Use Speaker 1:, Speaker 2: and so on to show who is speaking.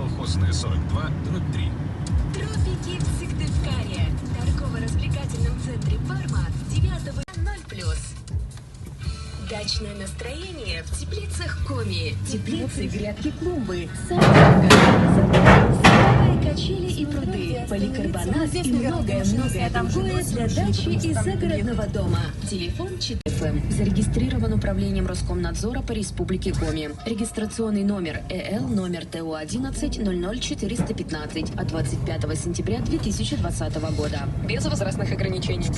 Speaker 1: Колхозная 42, дробь 3.
Speaker 2: Тропики в Сыктывкаре. Торгово-развлекательном центре «Парма» с 9 0+. Дачное настроение в теплицах Коми. Теплицы, грядки, клумбы, садовые качели и пруды, поликарбонат и многое-многое другое для дачи и загородного дома. Телефон 4 ФМ. Зарегистрирован управлением Роскомнадзора по Республике Коми. Регистрационный номер ЭЛ номер ТО 11 00415 от 25 сентября 2020 года. Без возрастных ограничений.